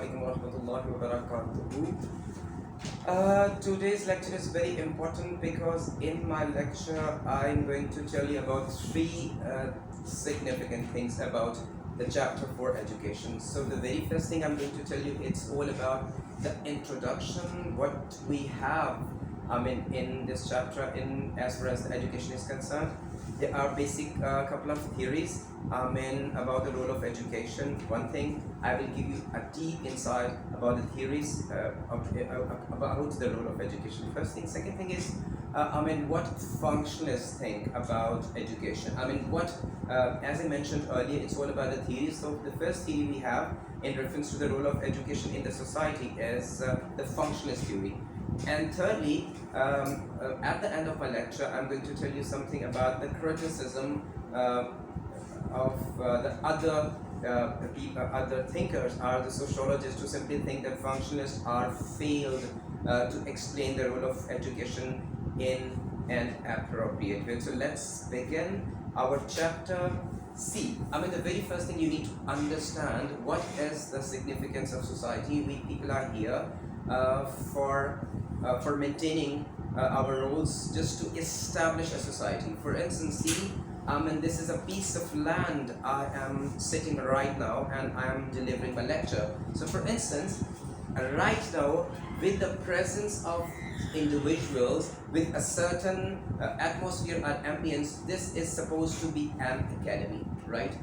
alaikum wa rahmatullahi wa barakatuhu. Today's lecture is very important because in my lecture I'm going to tell you about three significant things about the chapter for education. So the very first thing I'm going to tell you, it's all about the introduction, what we have in this chapter as far as the education is concerned. There are basic couple of theories about the role of education. One thing, I will give you a deep insight about the theories about the role of education. First thing. Second thing is, what functionalists think about education. As I mentioned earlier, it's all about the theories. So the first theory we have in reference to the role of education in the society is the functionalist theory. And thirdly, at the end of my lecture, I'm going to tell you something about the criticism of the other thinkers, are the sociologists, who simply think that functionalists are failed to explain the role of education in an appropriate way. So let's begin our chapter C. The very first thing, you need to understand what is the significance of society. We people are here for maintaining our roles, just to establish a society. For instance, see, this is a piece of land I am sitting right now and I am delivering my lecture. So for instance, right now, with the presence of individuals with a certain atmosphere and ambience, this is supposed to be an academy, right?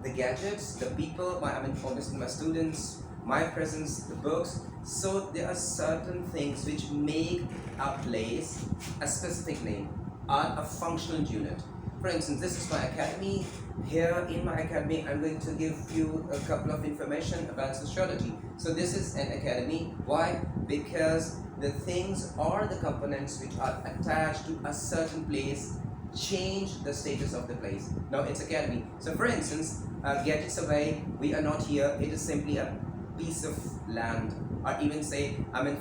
The gadgets, the people, obviously my students, my presence, the books. So there are certain things which make a place a specific name, are a functional unit. For instance, this is my academy. Here in my academy, I'm going to give you a couple of information about sociology. So this is an academy. Why? Because the things or the components which are attached to a certain place change the status of the place. Now it's academy. So for instance, gadgets away, we are not here. It is simply a piece of land. Or even say,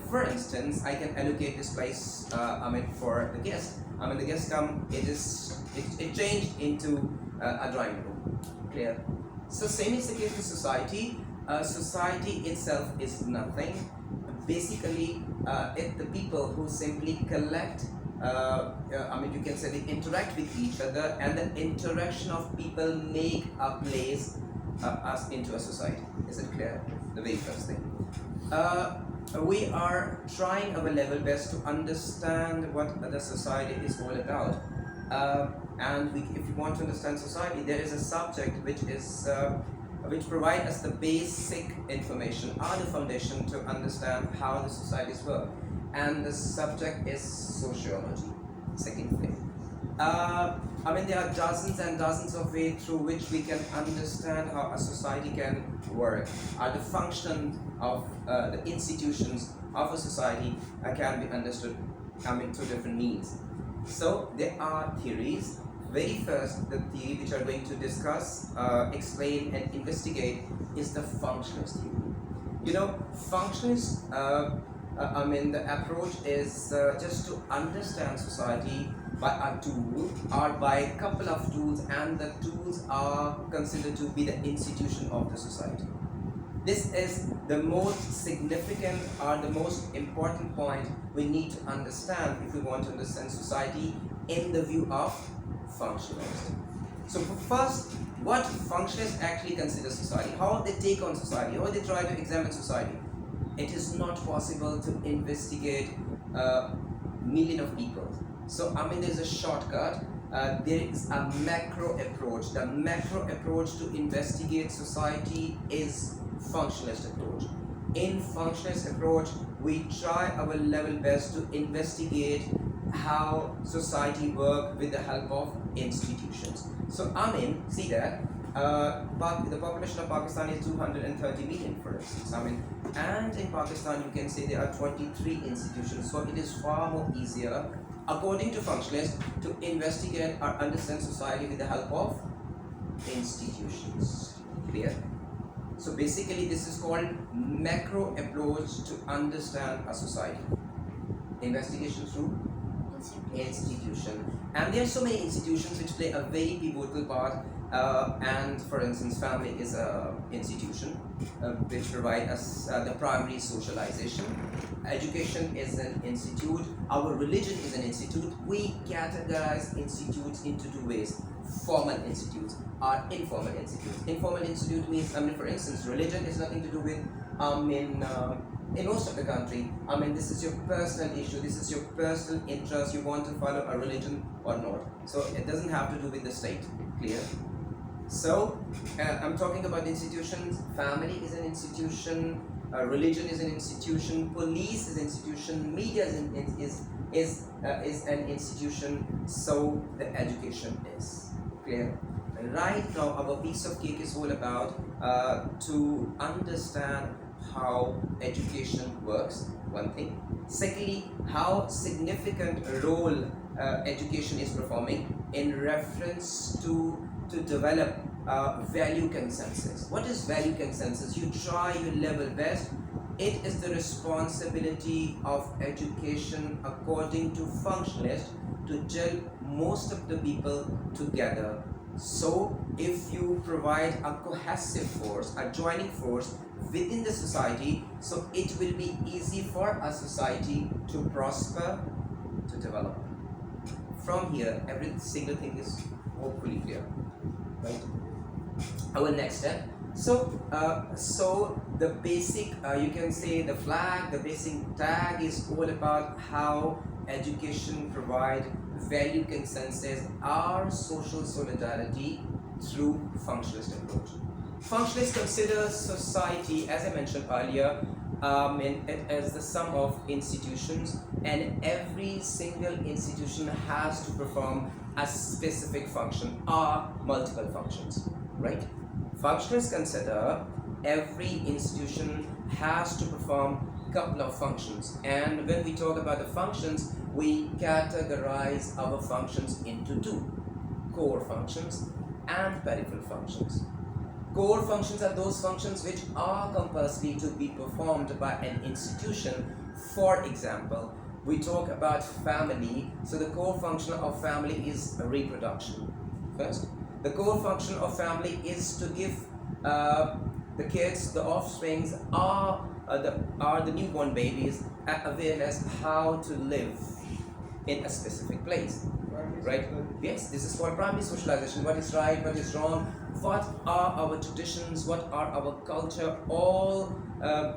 for instance, I can allocate this place, for the guest. The guest come, it changed into a drawing room. Clear? So same is the case with society. Society itself is nothing. Basically, it's the people who simply collect. You can say they interact with each other, and the interaction of people make a place us into a society. Is it clear? The very first thing. We are trying our level best to understand what the society is all about. If you want to understand society, there is a subject which provides us the basic information, or the foundation to understand how the societies work. And the subject is sociology. Second thing. There are dozens and dozens of ways through which we can understand how a society can work. The function of the institutions of a society can be understood through different means. So there are theories. Very first, the theory which I'm going to discuss, explain and investigate is the functionalist theory. Functionalist, the approach is just to understand society by a tool or by a couple of tools, and the tools are considered to be the institution of the society. This is the most significant or the most important point we need to understand if we want to understand society in the view of functionalists. So first, what functionalists actually consider society, how they take on society, how they try to examine society. It is not possible to investigate a million of people. So there's a shortcut. There is a macro approach. The macro approach to investigate society is functionalist approach. In functionalist approach, we try our level best to investigate how society works with the help of institutions. So see that the population of Pakistan is 230 million, for instance. And in Pakistan you can say there are 23 institutions. So it is far more easier, according to functionalists, to investigate or understand society with the help of institutions. Clear? So basically this is called macro approach to understand a society. Investigation through institution. And there are so many institutions which play a very pivotal part And for instance, family is a institution which provide us the primary socialization. Education is an institute. Our religion is an institute. We categorize institutes into two ways: formal institutes or informal institutes. Informal institute means, for instance, religion is nothing to do with in most of the country, this is your personal issue, this is your personal interest, you want to follow a religion or not. So it doesn't have to do with the state, clear? So I'm talking about institutions. Family is an institution, religion is an institution, police is an institution, media is an institution, so the education is, clear? Right now our piece of cake is all about to understand how education works, one thing. Secondly, how significant a role education is performing in reference to develop value consensus. What is value consensus? You try your level best. It is the responsibility of education, according to functionalists, to gel most of the people together. So if you provide a cohesive force, a joining force within the society, so it will be easy for a society to prosper, to develop. From here, every single thing is hopefully clear, right? Our next step. So the basic, you can say the flag, the basic tag is all about how education provide value consensus or social solidarity through functionalist approach. Functionalists consider society, as I mentioned earlier, as the sum of institutions, and every single institution has to perform a specific function or multiple functions, right? Functionalists consider every institution has to perform a couple of functions, and when we talk about the functions, we categorize our functions into two: core functions and peripheral functions. Core functions are those functions which are compulsory to be performed by an institution. For example, we talk about family, so the core function of family is reproduction. First, the core function of family is to give the kids, the offsprings, are the newborn babies, awareness how to live in a specific place, right? Yes, this is called primary socialization. What is right, what is wrong, what are our traditions, what are our culture, all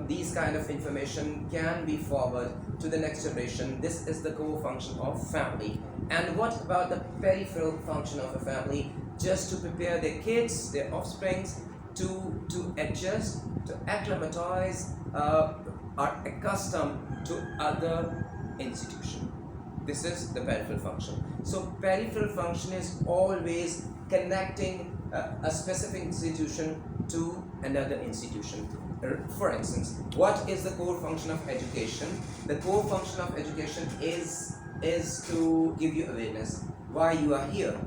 these kind of information can be forwarded to the next generation. This is the core function of family. And what about the peripheral function of a family? Just to prepare their kids, their offsprings, to adjust, to acclimatize, are accustomed to other institutions. This is the peripheral function. So peripheral function is always connecting a specific institution to another institution. For instance, what is the core function of education? The core function of education is to give you awareness why you are here.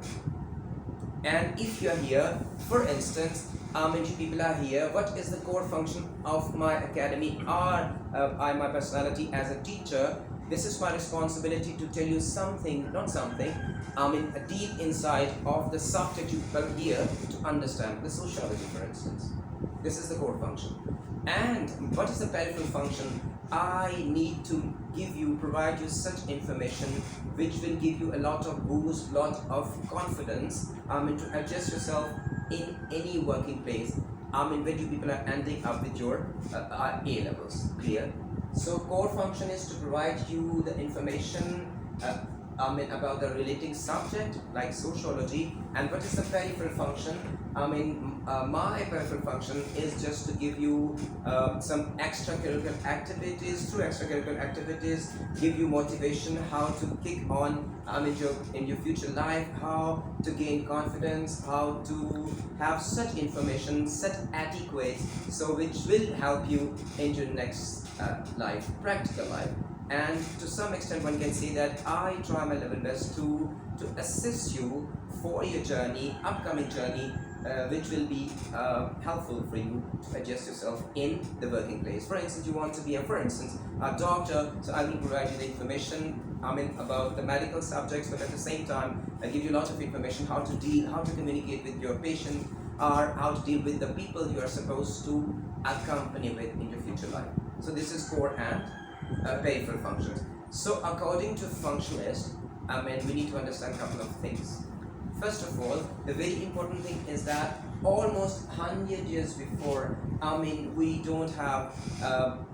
And if you are here, for instance, many people are here, what is the core function of my academy or my personality as a teacher? This is my responsibility to tell you something, not something, a deep insight of the subject you come here to understand, the sociology, for instance. This is the core function. And what is the peripheral function? I need to provide you such information which will give you a lot of boost, lot of confidence, to adjust yourself in any working place, when you people are ending up with your A levels, clear? So core function is to provide you the information about the relating subject like sociology. And what is the peripheral function? My peripheral function is just to give you some extracurricular activities. Through extracurricular activities, give you motivation how to kick on in your future life, how to gain confidence, how to have such information, such adequate, so which will help you in your next life, practical life. And to some extent one can say that I try my level best to assist you for your journey, upcoming journey, which will be helpful for you to adjust yourself in the working place. For instance, you want to be a doctor, so I will provide you the information about the medical subjects, but at the same time, I give you a lot of information how to communicate with your patient, or how to deal with the people you are supposed to accompany with in your future life. So this is core and peripheral functions. So according to functionalists, we need to understand a couple of things. First of all, the very important thing is that almost 100 years before, we don't have,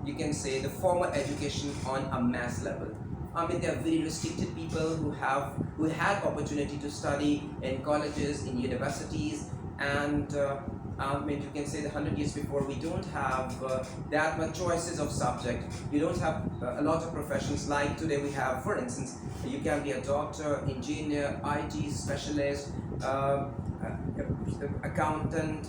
you can say, the formal education on a mass level. There are very restricted people who had opportunity to study in colleges, in universities, and you can say the 100 years before, we don't have that much choices of subject. You don't have a lot of professions like today we have. For instance, you can be a doctor, engineer, IT specialist, accountant,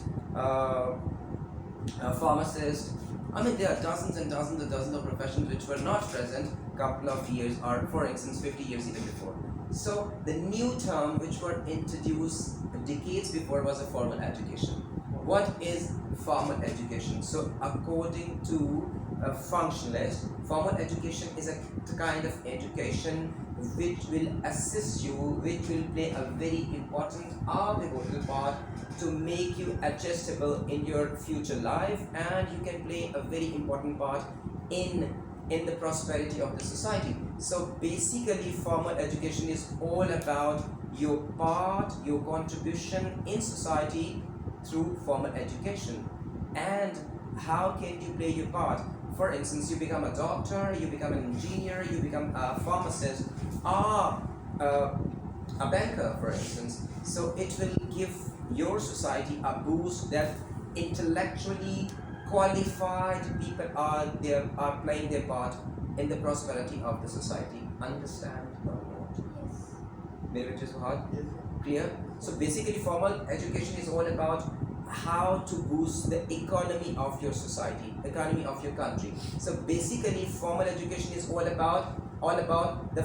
pharmacist. There are dozens and dozens of professions which were not present a couple of years, or for instance 50 years even before. So the new term which were introduced decades before was a formal education. What is formal education? So according to a functionalist, formal education is a kind of education which will assist you, which will play a very important or pivotal part to make you adjustable in your future life, and you can play a very important part in the prosperity of the society. So basically, formal education is all about your part, your contribution in society through formal education. And how can you play your part? For instance, you become a doctor, you become an engineer, you become a pharmacist, or a banker, for instance. So it will give your society a boost that intellectually qualified people are playing their part in the prosperity of the society. Understand or not? Yes. Maybe it is hard? Yes. Clear? So basically, formal education is all about how to boost the economy of your society, economy of your country. So basically, formal education is all about the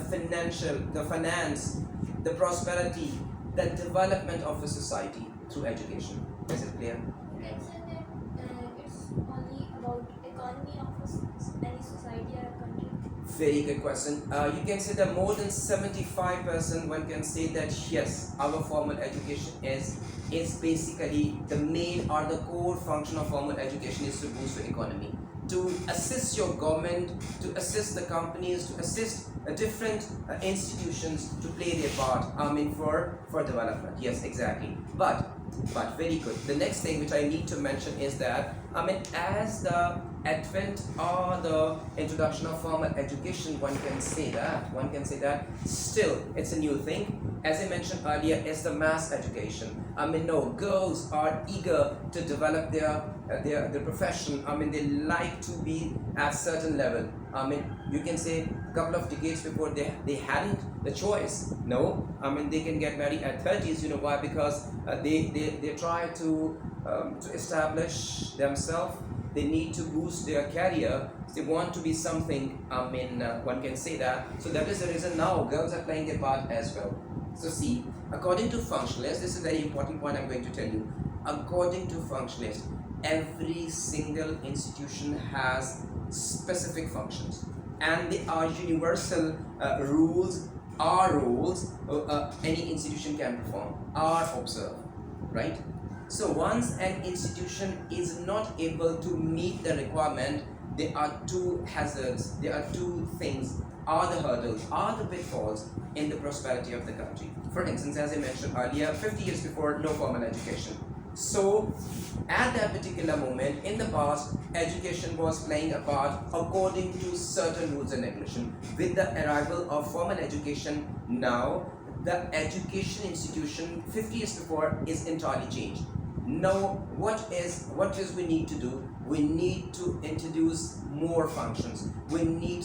finance, the prosperity, the development of a society through education. Is it clear? You can say that it's only about economy of any society or a country. Very good question. You can say that more than 75% one can say that yes, our formal education is basically the main or the core function of formal education is to boost the economy, to assist your government, to assist the companies, to assist different institutions to play their part for development. Yes, exactly. But very good. The next thing which I need to mention is that as the advent or the introduction of formal education, one can say that still it's a new thing. As I mentioned earlier, it's the mass education. No, girls are eager to develop their profession. They like to be at certain level. You can say a couple of decades before they hadn't the choice. No, they can get married at 30s. You know why? Because they try to establish themselves. They need to boost their career. They want to be something. One can say that. So that is the reason now girls are playing their part as well. So see, according to functionalists, this is a very important point I'm going to tell you. According to functionalists, every single institution has specific functions, and they are universal rules any institution can perform or observe, right? So once an institution is not able to meet the requirement, there are two hazards, there are two things, are the hurdles, are the pitfalls in the prosperity of the country. For instance, as I mentioned earlier, 50 years before, no formal education. So at that particular moment in the past, education was playing a part according to certain rules and regulation. With the arrival of formal education, now the education institution 50 years before is entirely changed. Now what is we need to do? We need to introduce more functions.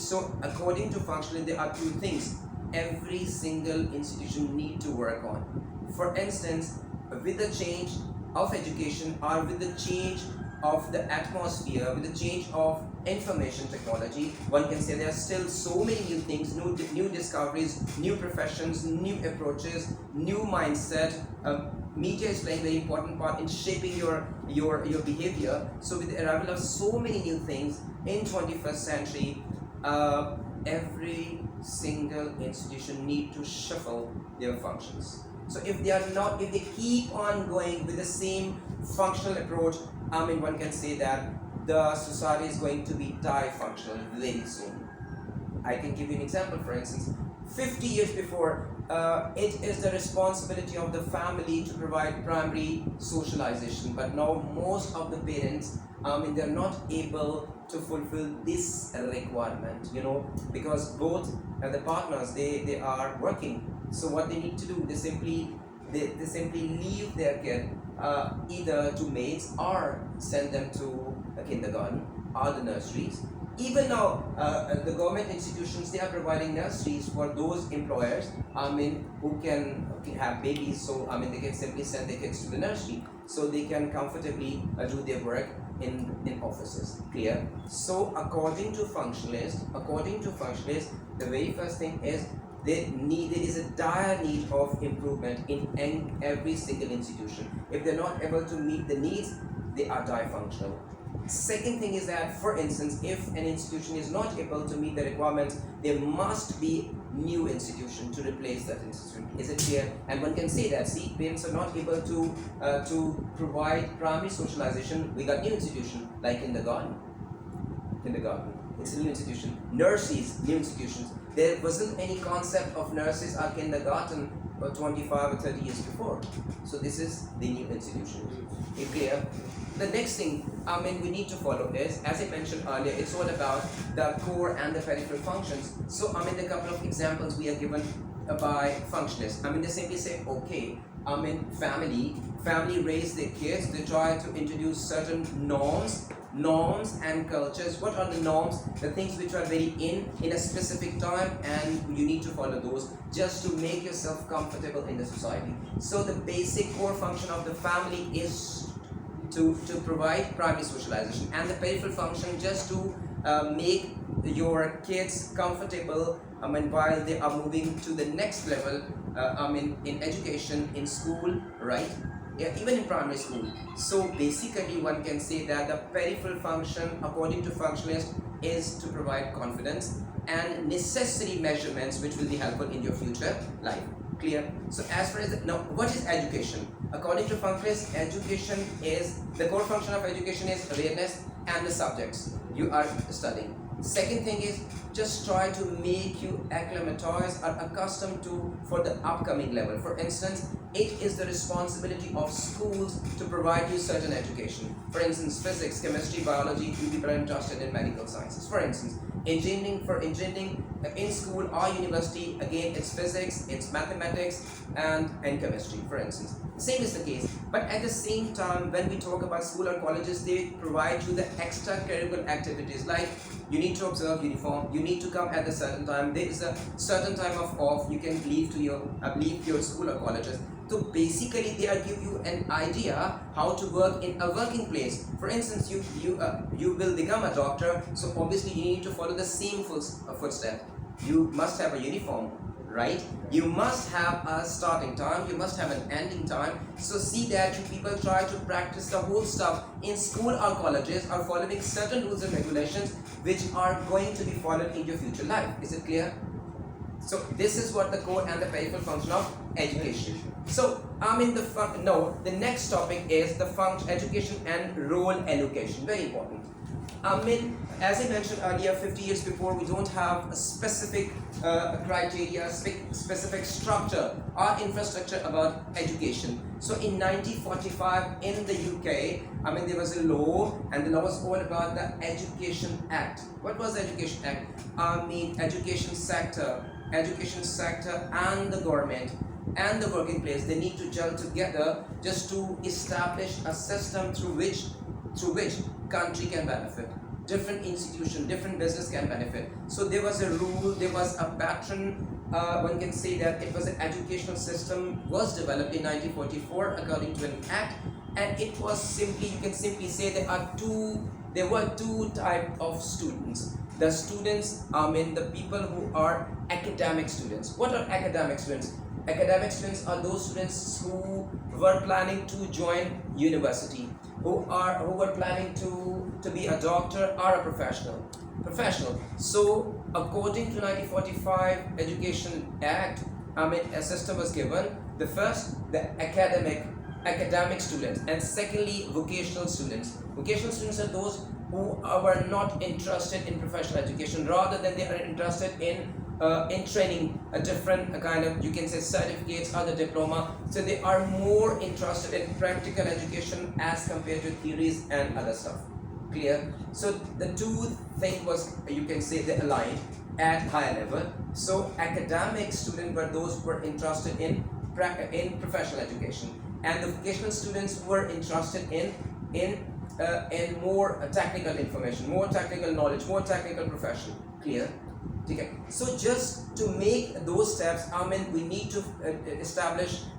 So according to functionally, there are two things every single institution need to work on. For instance, with the change of education, or with the change of the atmosphere, with the change of information technology, one can say there are still so many new things, new discoveries, new professions, new approaches, new mindset, media is playing a very important part in shaping your behavior. So with the arrival of so many new things in 21st century, every single institution need to shuffle their functions. So if they keep on going with the same functional approach, I mean, one can say that the society is going to be die-functional very soon. I can give you an example. For instance, 50 years before, it is the responsibility of the family to provide primary socialization, but now most of the parents, they're not able to fulfill this requirement, because both the partners, they are working. So what they need to do, they simply leave their kid either to maids or send them to a kindergarten or the nurseries. Even now, the government institutions, they are providing nurseries for those employers, who can have babies. So they can simply send their kids to the nursery, so they can comfortably do their work in offices. Clear? So according to functionalists, the very first thing is there is a dire need of improvement in every single institution. If they're not able to meet the needs, they are die-functional. Second thing is that, for instance, if an institution is not able to meet the requirements, there must be new institution to replace that institution. Is it clear? And one can say that, see, parents are not able to provide primary socialization. We got new institution like kindergarten. It's a new institution. Nurseries, new institutions. There wasn't any concept of nurses or kindergarten 25 or 30 years before. So this is the new institution. Is clear? The next thing we need to follow is, as I mentioned earlier, it's all about the core and the peripheral functions. So a couple of examples we are given by functionalists. They simply say, okay, family raise their kids, they try to introduce certain norms and cultures. What are the norms? The things which are very in a specific time, and you need to follow those just to make yourself comfortable in the society. So the basic core function of the family is to provide primary socialization, and the peripheral function just to make your kids comfortable while they are moving to the next level in education, in school, right? Yeah, even in primary school. So basically one can say that the peripheral function, according to functionalists, is to provide confidence and necessary measurements which will be helpful in your future life. Clear? So as far as now, what is education? According to functionalists, education is the core function of education is awareness and the subjects you are studying. Second thing is just try to make you acclimatize or accustomed to for the upcoming level. For instance, it is the responsibility of schools to provide you certain education. For instance, physics, chemistry, biology, you people are interested in medical sciences. For instance, engineering in school or university, again it's physics, it's mathematics and chemistry, for instance. Same is the case, but at the same time, when we talk about school or colleges, they provide you the extracurricular activities, like you need to observe uniform, you need to come at a certain time, there is a certain time of off, you can leave to your school or colleges. So basically they are give you an idea how to work in a working place. For instance, you will become a doctor, so obviously you need to follow the same footstep. You must have a uniform, right? You must have a starting time, you must have an ending time. So see that you people try to practice the whole stuff in school or colleges, are following certain rules and regulations which are going to be followed in your future life. Is it clear? So this is what the core and the peripheral function of education. So the next topic is the education and role allocation. Very important. As I mentioned earlier, 50 years before, we don't have a specific criteria, specific structure or infrastructure about education. So in 1945 in the UK, there was a law, and the law was all about the Education Act. What was the Education Act? Education sector and the government and the working place, they need to gel together just to establish a system through which country can benefit. Different institution, different business can benefit. So there was a rule, there was a pattern. One can say that it was an educational system was developed in 1944 according to an act, and it was simply, you can simply say there were two types of students. The students, the people who are academic students. What are academic students? Academic students are those students who were planning to join university, who were planning to be a doctor or a professional. So according to 1945 Education Act, a system was given. The first, the academic students, and secondly, vocational students. Vocational students are those who were not interested in professional education, rather than they are interested in training a different kind of, you can say, certificates or the diploma. So they are more interested in practical education as compared to theories and other stuff. Clear? So the two things was, you can say, they aligned at higher level. So academic students were those who were interested in professional education, and the vocational students were interested in more technical information, more technical knowledge, more technical profession. Clear? Okay. So just to make those steps, we need to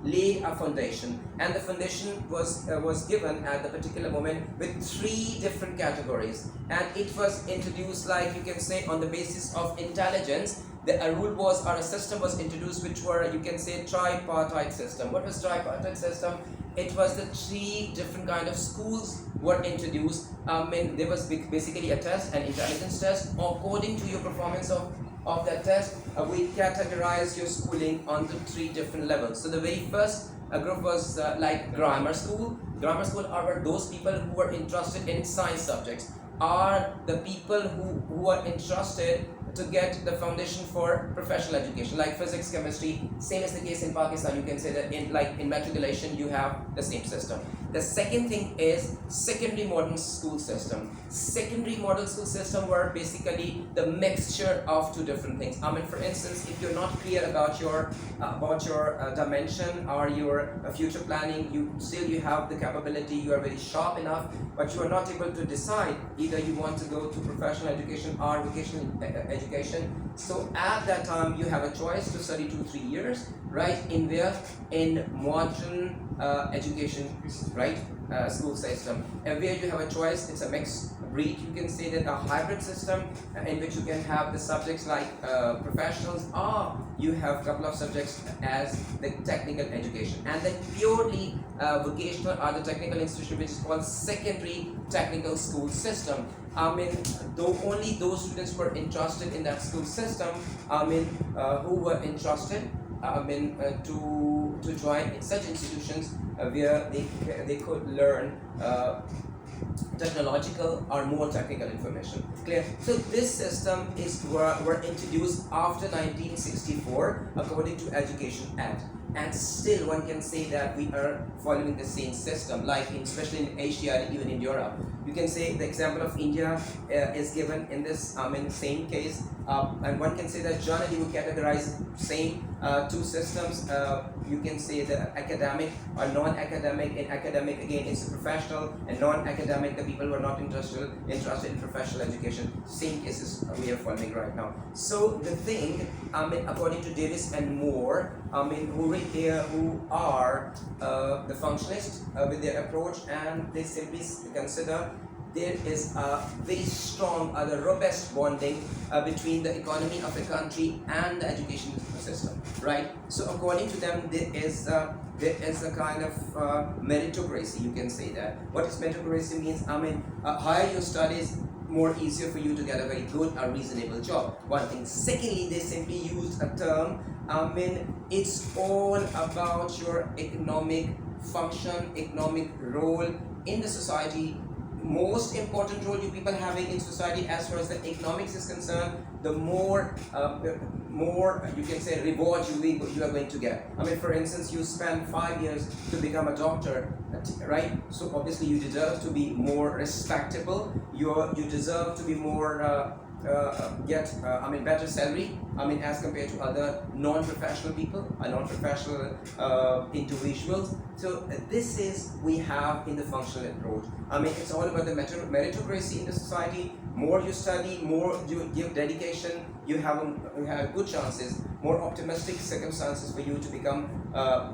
lay a foundation, and the foundation was given at the particular moment with 3 different categories, and it was introduced, like you can say, on the basis of intelligence. A rule was, or a system was introduced, which were, you can say, tripartite system. What was tripartite system? It was the 3 different kind of schools were introduced. There was basically a test, an intelligence test. According to your performance of that test, we categorize your schooling onto 3 different levels. So the very first group was like grammar school. Grammar school are those people who were interested in science subjects, are the people who are interested to get the foundation for professional education, like physics, chemistry. Same is the case in Pakistan. You can say that in matriculation you have the same system. The second thing is secondary modern school system. Secondary model school system were basically the mixture of 2 different things. For instance, if you're not clear about your dimension or your future planning, you have the capability, you are very sharp enough, but you are not able to decide either you want to go to professional education or vocational education. So at that time you have a choice to study 2-3 years, right? In modern education, right? School system, and where you have a choice. It's a mixed breed, you can say, that a hybrid system in which you can have the subjects like professionals, or you have a couple of subjects as the technical education, and then purely vocational or the technical institution, which is called secondary technical school system. Though only those students were interested in that school system, who were interested to join in such institutions where they could learn technological or more technical information. Clear? So this system were introduced after 1964 according to Education Act, and still one can say that we are following the same system, like especially in Asia and even in Europe. You can say the example of India is given in this same case, and one can say that generally we categorize same 2 systems. You can say the academic or non-academic. In academic, again, it's professional, and non-academic, the people who are not interested in professional education. Same cases we are following right now. So the thing, according to Davis and Moore, who are the functionalists with their approach, and they simply consider there is a very strong, the robust bonding between the economy of a country and the education system, right? So according to them, there is a kind of meritocracy, you can say that. What is meritocracy means? Higher your studies, more easier for you to get a very good or reasonable job. One thing. Secondly, they simply used a term, it's all about your economic function, economic role in the society. Most important role you people having in society as far as the economics is concerned, the more you can say reward you are going to get. For instance, you spend 5 years to become a doctor, right? So obviously you deserve to be more respectable. You deserve to be more get better salary, as compared to other non-professional people, non-professional individuals. So this is we have in the functional approach. It's all about the meritocracy in the society. More you study, more you give dedication, you have good chances, more optimistic circumstances for you to become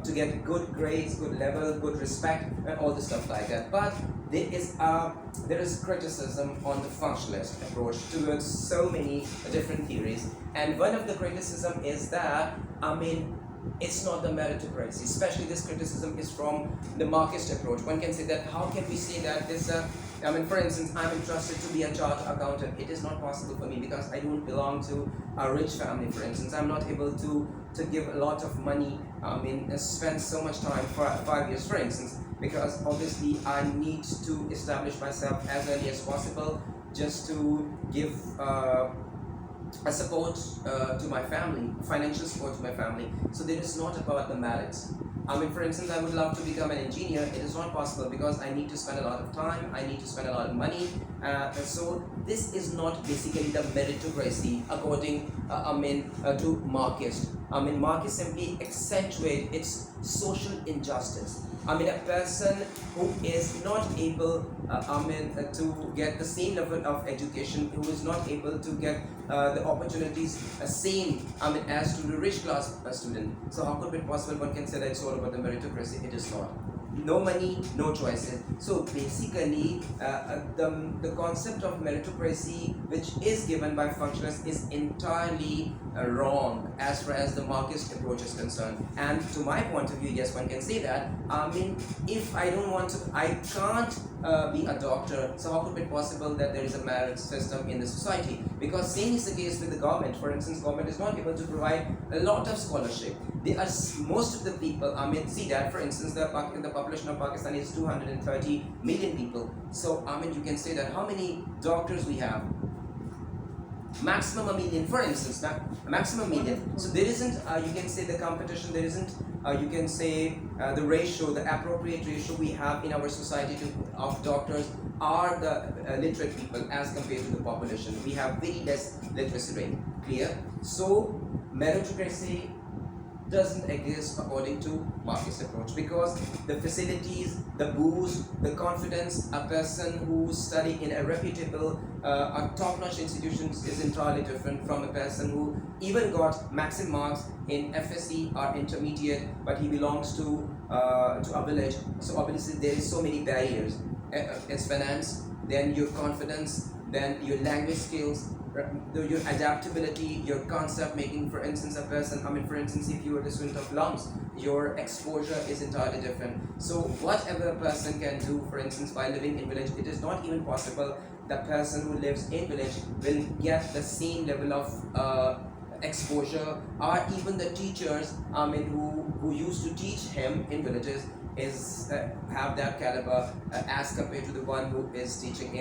to get good grades, good level, good respect, and all the stuff like that. But there is criticism on the functionalist approach towards so many different theories, and one of the criticism is that It's not the meritocracy. Especially this criticism is from the Marxist approach. One can say that how can we say that this, I mean, for instance, I'm interested to be a chartered accountant. It is not possible for me because I don't belong to a rich family, for instance. I'm not able to give a lot of money, I mean, spend so much time for 5 years, for instance, because obviously I need to establish myself as early as possible just to give a support to my family, financial support to my family. So it is not about the merits. I mean, for instance, I would love to become an engineer. It is not possible because I need to spend a lot of time, I need to spend a lot of money. So this is not basically the meritocracy according, to Marxist. I mean, Marxist simply accentuate its social injustice. I mean, a person who is not able, to get the same level of education, who is not able to get the opportunities same, as to the rich class student. So how could it be possible one can say that it's all about the meritocracy? It is not. No money, no choices. So basically, the concept of meritocracy, which is given by functionalists, is entirely wrong as far as the Marxist approach is concerned. And to my point of view, yes, one can say that. I mean, if I don't want to, I can't be a doctor. So how could it be possible that there is a merit system in the society? Because same is the case with the government. For instance, government is not able to provide a lot of scholarship. They are most of the people. See that for instance, the population of Pakistan is 230 million people. So you can say that how many doctors we have? Maximum a million, for instance, maximum million. So there isn't, you can say the competition, there isn't, you can say the ratio, the appropriate ratio we have in our society of doctors are the literate people as compared to the population. We have very less literacy rate, clear? So meritocracy doesn't exist according to Marxist approach, because the facilities, the boost, the confidence, a person who study in a reputable, a top-notch institutions is entirely different from a person who even got maximum marks in FSC or intermediate, but he belongs to a village. So obviously there is so many barriers. It's finance, then your confidence, then your language skills, your adaptability, your concept making. For instance, a person, for instance, if you are the student of lumps, your exposure is entirely different. So whatever a person can do, for instance, by living in village, it is not even possible the person who lives in village will get the same level of exposure, or even the teachers, who used to teach him in villages is have that caliber as compared to the one who is teaching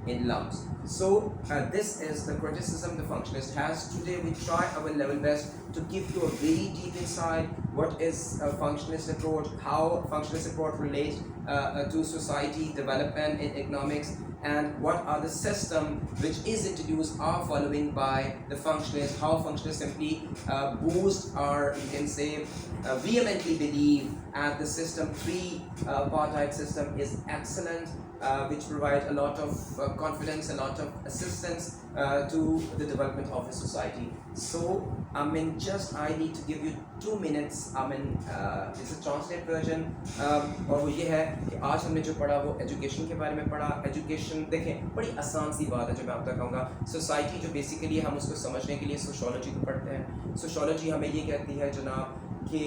in lumps. So this is the criticism the functionalist has. Today we try our level best to give you a very deep insight what is a functionalist approach, how functionalist approach relates to society, development in economics, and what are the system which is introduced or following by the functionalists, how functionalists simply boost or you can say vehemently believe at the system. Three-partite system is excellent, which provide a lot of confidence, a lot of assistance to the development of a society. So I need to give you 2 minutes. This is translate version, और वो ये है कि आज हमने जो पढ़ा वो एजुकेशन के बारे में पढ़ा. एजुकेशन देखें बड़ी आसान सी बात है जो मैं आप तक कहूँगा. सोसाइटी जो बेसिकली हम उसको समझने के लिए सोशोलॉजी को पढ़ते हैं. सोशोलॉजी हमें ये कहती है जनाब कि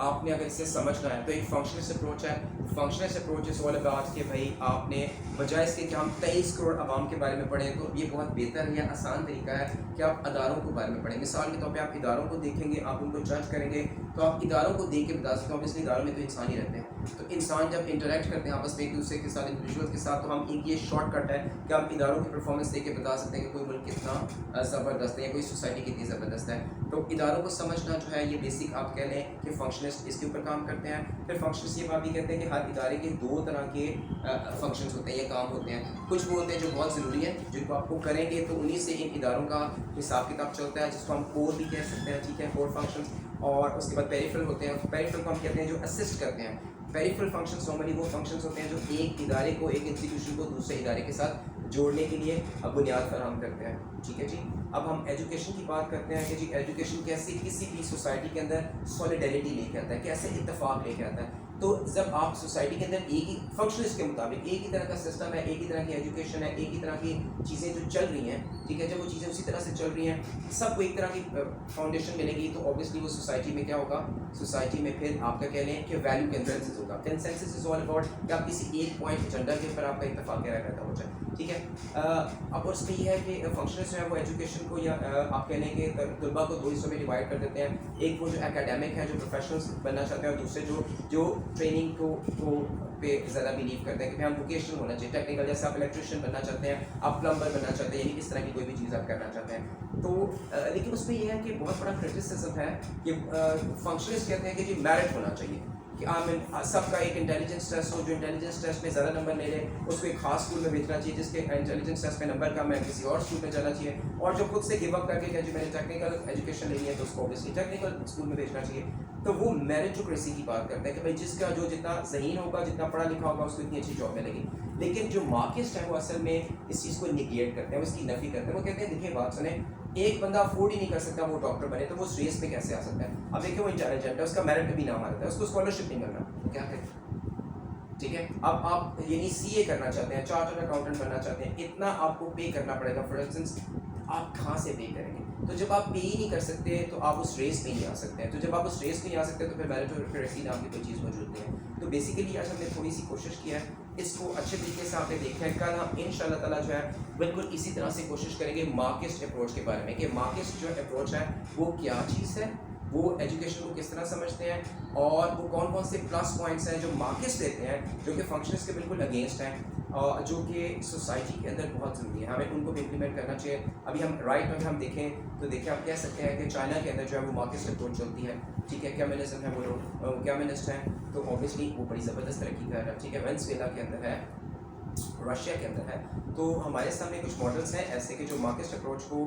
आपने अगर इसे समझना है तो एक फंक्शनलिस्ट अप्रोच है. फंक्शनलिस्ट अप्रोच इस ऑल अबाउट कि भाई आपने बजाय इसके कि हम 23 करोड़ आवाम के बारे में पढ़ें, तो ये बहुत बेहतर है या आसान तरीका है कि आप अदारों के बारे में पढ़ें. मिसाल के तौर पे आप इदारों को देखेंगे, आप उनको जज करेंगे, तो आप इदारों को देख के बता सकते हो. ऑब्वियसली इदारों में तो इंसान ही रहते हैं, तो इंसान जब इंटरेक्ट करते हैं आपस में एक दूसरे के साथ, इंडिविजुअल के साथ, तो हम एक ये शॉर्टकट है कि आप इदारों की परफॉर्मेंस देख के बता सकते हैं कि कोई मुल्क कितना ज़बरदस्त है या कोई सोसाइटी कितनी ज़बरदस्त है. तो इदारों को समझना जो है ये बेसिक आप कह लें कि फंक्शनिस्ट इसके ऊपर काम करते हैं. फिर फंक्शनिस्ट ये बात भी कहते हैं कि हर इदारे के 2 तरह के फंक्शंस होते हैं या काम होते हैं. कुछ वो होते हैं जो बहुत ज़रूरी हैं, जिनको आपको करेंगे तो उन्हीं से इन इदारों का हिसाब किताब चलता है, जिसको हम कोर भी कह सकते हैं. ठीक है, कोर फंक्शंस. और उसके बाद पेरिफेरल होते हैं. पेरिफेरल को हम कहते हैं जो असिस्ट करते हैं. पेरिफेरल फंक्शंस नॉर्मली वो फंक्शंस होते हैं जो एक इदारे को, एक इंस्टीट्यूशन को दूसरे इदारे के साथ जोड़ने के लिए बुनियाद फराहम करते हैं. ठीक है जी. अब हम एजुकेशन की बात करते हैं कि जी एजुकेशन कैसे किसी भी सोसाइटी के अंदर सॉलिडरिटी लेके आता है, कैसे इत्तेफाक लेके आता है. تو جب آپ سوسائٹی کے اندر ایک ہی فنکشنلسٹ کے مطابق ایک ہی طرح کا سسٹم ہے, ایک ہی طرح کی ایجوکیشن ہے, ایک ہی طرح کی چیزیں جو چل رہی ہیں, ٹھیک ہے, جب وہ چیزیں اسی طرح سے چل رہی ہیں, سب کو ایک طرح کی فاؤنڈیشن ملے گی, تو اوبیسلی وہ سوسائٹی میں کیا ہوگا, سوسائٹی میں پھر آپ کا کہہ لیں کہ ویلیو کنسنسس ہوگا. کنسنسس از آل اباؤٹ کہ آپ کسی ایک پوائنٹ ایجنڈا کے اوپر آپ کا اتفاق کیا پیدا ہو جائے, ٹھیک ہے. اب اور اس میں یہ ہے کہ فنکشنلسٹ جو ہے وہ ایجوکیشن کو یا آپ کہہ لیں کہ طلباء کو دو حصوں میں ڈیوائڈ کر دیتے ہیں. ایک وہ جو اکیڈیمک ہیں, جو پروفیشنلس بننا چاہتے ہیں, اور دوسرے جو ٹریننگ کو پہ زیادہ بلیو کرتے ہیں کہ ہم ووکیشنل ہونا چاہیے, ٹیکنیکل, جیسے آپ الیکٹریشین بننا چاہتے ہیں, آپ پلمبر بننا چاہتے ہیں, یعنی اس طرح کی کوئی بھی چیز آپ کرنا چاہتے ہیں. تو لیکن اس میں یہ ہے کہ بہت بڑا کرٹیسزم ہے کہ فنکشنلسٹ کہتے ہیں کہ جی میرٹ ہونا چاہیے, کہ سب کا ایک انٹیلیجنس ٹیسٹ ہو, جو انٹیلیجنس ٹیسٹ میں زیادہ نمبر لے لے اس کو ایک خاص اسکول میں بھیجنا چاہیے, جس کے انٹیلیجنس ٹیسٹ میں نمبر کم ہے کسی اور اسکول میں جانا چاہیے, اور جو خود سے گیو اپ کر کے کہ جو میں نے ٹیکنیکل ایجوکیشن لینی ہے تو اس کو اوبیسلی ٹیکنیکل اسکول میں بھیجنا چاہیے. تو وہ میرٹوکریسی کی بات کرتے ہیں کہ بھائی جس کا جو جتنا ذہین ہوگا, جتنا پڑھا لکھا ہوگا, اس کو اتنی اچھی جاب ملے گی. لیکن جو مارکسٹ ہیں وہ اصل میں اس چیز کو نگیٹ کرتے ہیں, وہ اس کی نفی کرتے ہیں. وہ کہتے ہیں دیکھیے بات سنیں, ایک بندہ افورڈ ہی نہیں کر سکتا وہ ڈاکٹر بنے, تو وہ اس ریس پہ کیسے آ سکتا ہے. اب دیکھیں وہ انٹیلیجنٹ ہے, اس کا میرٹ بھی نام آتا ہے, اس کو اسکالرشپ نہیں مل رہا, کیا کریں, ٹھیک ہے. اب آپ یعنی سی اے کرنا چاہتے ہیں, چارٹرڈ اکاؤنٹنٹ بننا چاہتے ہیں, اتنا آپ کو پے کرنا پڑے گا. فار انسٹنس آپ کہاں سے پے کریں گے؟ تو جب آپ پے ہی نہیں کر سکتے تو آپ اس ریس میں نہیں آ سکتے ہیں. تو جب آپ اس ریس میں نہیں آ سکتے تو پھر میرٹوکریسی نام کی کوئی چیز موجود نہیں ہے. تو بیسیکلی آج ہم نے تھوڑی سی کوشش کی ہے, اس کو اچھے طریقے سے آپ نے دیکھا ہے. کل ہم ان شاء اللہ تعالیٰ جو ہے بالکل اسی طرح سے کوشش کریں گے مارکسٹ اپروچ کے بارے میں, کہ مارکسٹ جو اپروچ ہے وہ کیا چیز ہے, وہ ایجوکیشن کو کس طرح سمجھتے ہیں, اور وہ کون کون سے پلس پوائنٹس ہیں جو مارکسٹ دیتے ہیں, جو کہ فنکشنس کے بالکل اگینسٹ ہیں, اور جو کہ سوسائٹی کے اندر بہت ضروری ہے, ہمیں ان کو بھی امپلیمنٹ کرنا چاہیے. ابھی ہم رائٹ میں ہم دیکھیں تو دیکھیں آپ کہہ سکتے ہیں کہ چائنا کے اندر جو ہے وہ مارکسٹ اپروچ چلتی ہے, ٹھیک ہے. کمیونزم ہے, وہ لوگ کمیونسٹ ہیں, تو اوبیسلی وہ بڑی زبردست ترقی کر رہا ہے, ٹھیک ہے. وینزویلا کے اندر ہے, رشیا کے اندر ہے. تو ہمارے سامنے کچھ ماڈلس ہیں ایسے کہ جو مارکسٹ اپروچ کو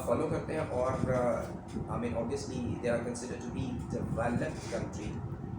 فالو کرتے ہیں, اور I mean obviously they are considered to be developed country,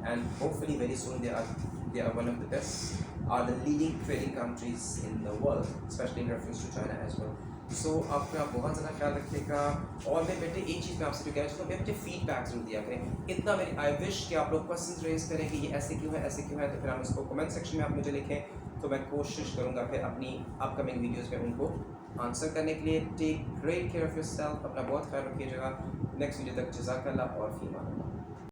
and hopefully very soon they are one of the best, are the leading trading countries in the world, especially in reference to China as well. So آپ کا بہت زیادہ خیال رکھیے گا. اور میں بیٹے ایک چیز میں آپ سے بھی کہنا چاہتا ہوں, بیٹے فیڈ بیک ضرور دیا کریں. اتنا میری آئی وش کہ آپ لوگ کوشچنز ریز کریں کہ یہ ایسے کیوں ہے, ایسے کیوں ہے, تو پھر ہم اس کو کمنٹ سیکشن میں آپ مجھے لکھیں, تو میں کوشش کروں گا پھر اپنی اپ کمنگ ویڈیوز میں ان کو آنسر کرنے کے لیے. Take great care of yourself, اپنا بہت خیال رکھیے گا. نیکسٹ ویڈیو تک جزاک اللہ اور فی امان اللہ.